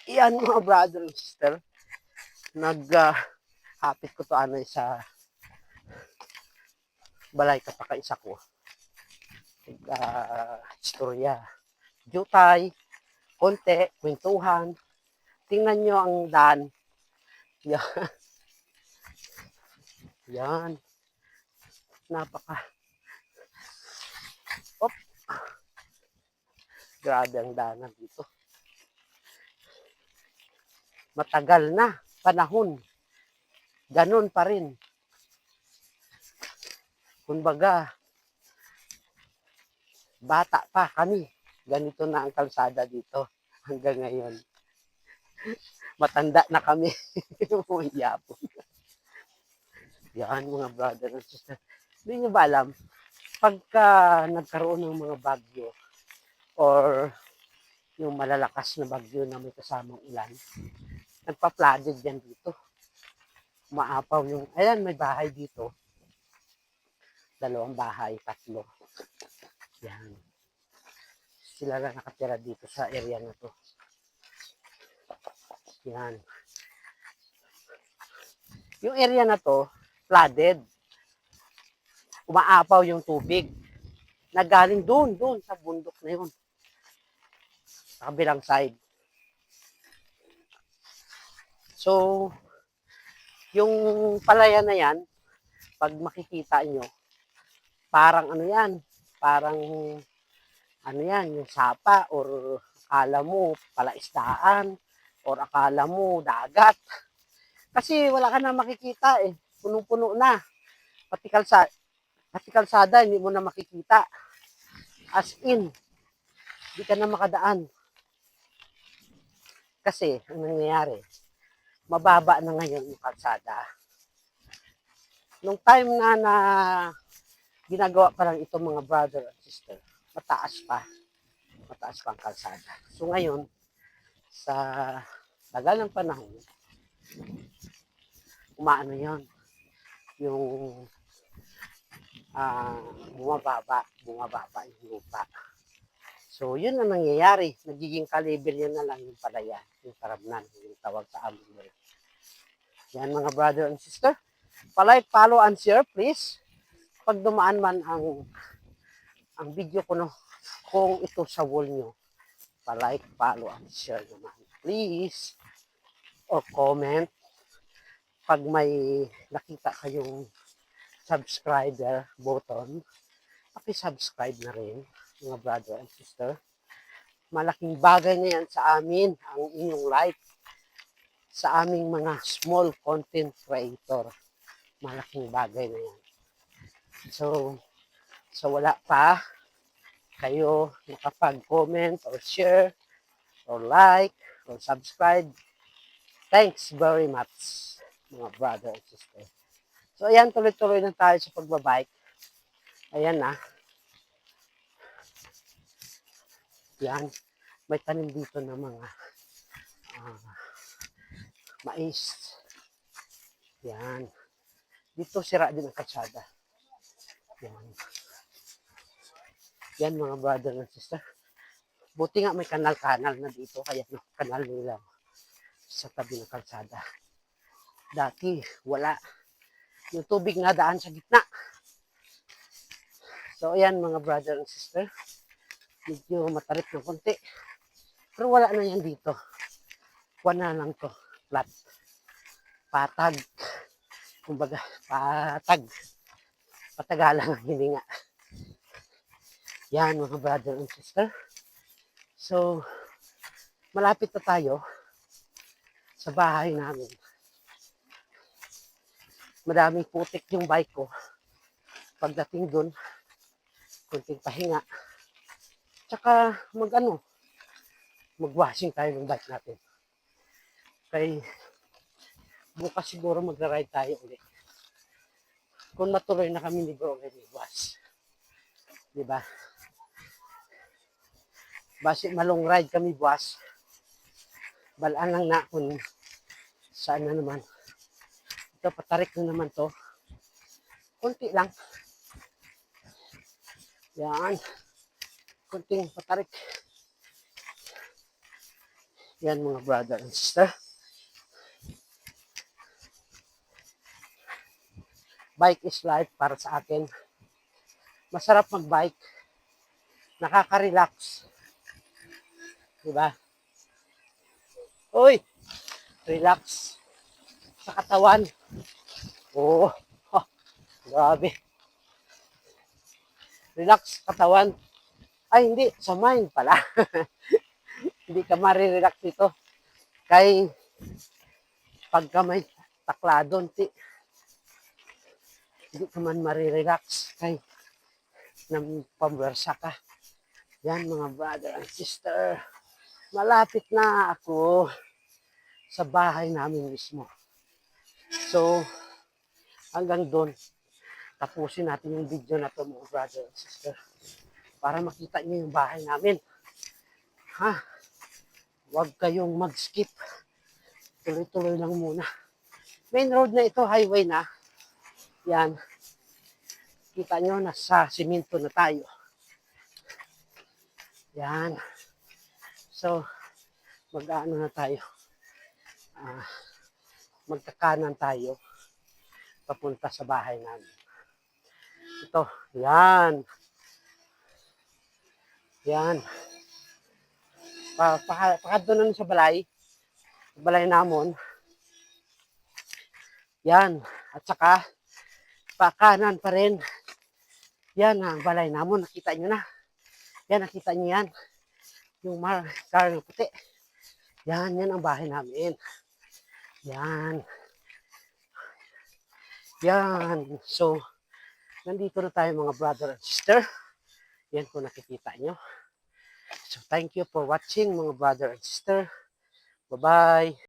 Yan mga brother and sister, hapit ko to sa balay kapakaisa ko. Istorya. Jutay, konti, kwentuhan. Tingnan nyo ang daan. Yan. Yan. Napaka. Op. Grabe ang daanan dito. Matagal na panahon. Ganun pa rin. Kumbaga, bata pa kami. Ganito na ang kalsada dito hanggang ngayon. Matanda na kami. Yapon. Yan mga brother and sister. Hindi nyo ba alam, pagka nagkaroon ng mga bagyo or yung malalakas na bagyo na may kasamang ulan, nagpa-flooded yan dito. Maapaw yung, ayan may bahay dito. 2 bahay, 3. Yan. Sila lang nakatira dito sa area na to. Yan. Yung area na to, flooded. Umaapaw yung tubig. Nagaling doon sa bundok na yun. Sa kabilang side. So, yung palaya na yan, pag makikita nyo, parang ano yan, parang ano yan, yung sapa or akala mo palaisdaan or akala mo dagat. Kasi wala ka na makikita eh. Punong-puno na. Pati kalsada, hindi mo na makikita. As in, hindi ka na makadaan. Kasi, ang nangyayari, mababa na ngayon yung kalsada. Nung time na ginagawa pa lang itong mga brother and sister, mataas pa ang kalsada. So ngayon, sa tagal ng panahon, umaano yon yung bumababa yung lupa. So yun ang nangyayari, nagiging kaliber yan na lang yung palaya, yung taramnan, yung tawag sa amin. Yan mga brother and sister, palike, follow, and share please. Pag dumaan man ang video ko, no, kung ito sa wall nyo, palike, follow, and share naman please. O comment pag may nakita kayong subscriber button, paki-subscribe na rin mga brother and sister. Malaking bagay na yan sa amin ang inyong like sa aming mga small content creator. Malaking bagay na yan. So wala pa kayo nakapag-comment or share or like or subscribe, thanks very much mga brother and sister. So ayan, tuloy-tuloy na tayo sa pagbabike. Ayan na. Yan. May tanim dito na mga mais. Yan. Dito sira din ang kalsada. Yan. Yan mga brother and sister. Buti nga may kanal-kanal na dito. Kaya no, kanal nila sa tabi ng kalsada. Dati wala. Yung tubig nga daan sa gitna. So ayan mga brother and sister. Medyo matarik ng konti. Pero wala na yan dito. Wala lang to. Flat. Patag. Kumbaga, patag. Patagalang ang hininga. Yan mga brother and sister. So, malapit na tayo sa bahay namin. Madaming putik yung bike ko. Pagdating dun, kunting pahinga. Tsaka mag-washing tayo ng bike natin. Kaya bukas siguro magra-ride tayo ulit. Kung matuloy na kami ni Bro Wash. Diba? Basi malong ride kami buwas. Balaan lang na kung saan na naman. Ito, patarik na naman to. Kunti lang. Yan. Kunting patarik. Yan mga brother and sister. Bike is life para sa akin. Masarap mag-bike. Nakaka-relax. Diba? Uy! Relax sa katawan. Oo. Oh, grabe. Relax sa katawan. Ay, hindi. Sa mind pala. Hindi ka marirelax dito. Kay pagka may taklado, hindi ka man marirelax. Kay nang pamwersa ka. Yan mga brother and sister. Malapit na ako sa bahay namin mismo. So, hanggang doon, tapusin natin yung video na to mga brother and sister. Para makita niyo yung bahay namin. Ha? Huwag kayong mag-skip. Tuloy-tuloy lang muna. Main road na ito, highway na. Yan. Kita nyo, nasa simento na tayo. Yan. So, mag-ano na tayo. Magkakanan tayo. Papunta sa bahay namin. Ito. Yan. Yan. Pakadto na sa balay. Sa balay namon. Yan. At saka, pakanan pa rin. Yan ang balay namon. Nakita nyo na. Yan, nakita nyo yan. Yung car ng puti. Yan, yan ang bahay namin. Yan. Yan. So, nandito na tayo mga brother and sister. Yan kung nakikita nyo. So, thank you for watching mga brother and sister. Bye-bye.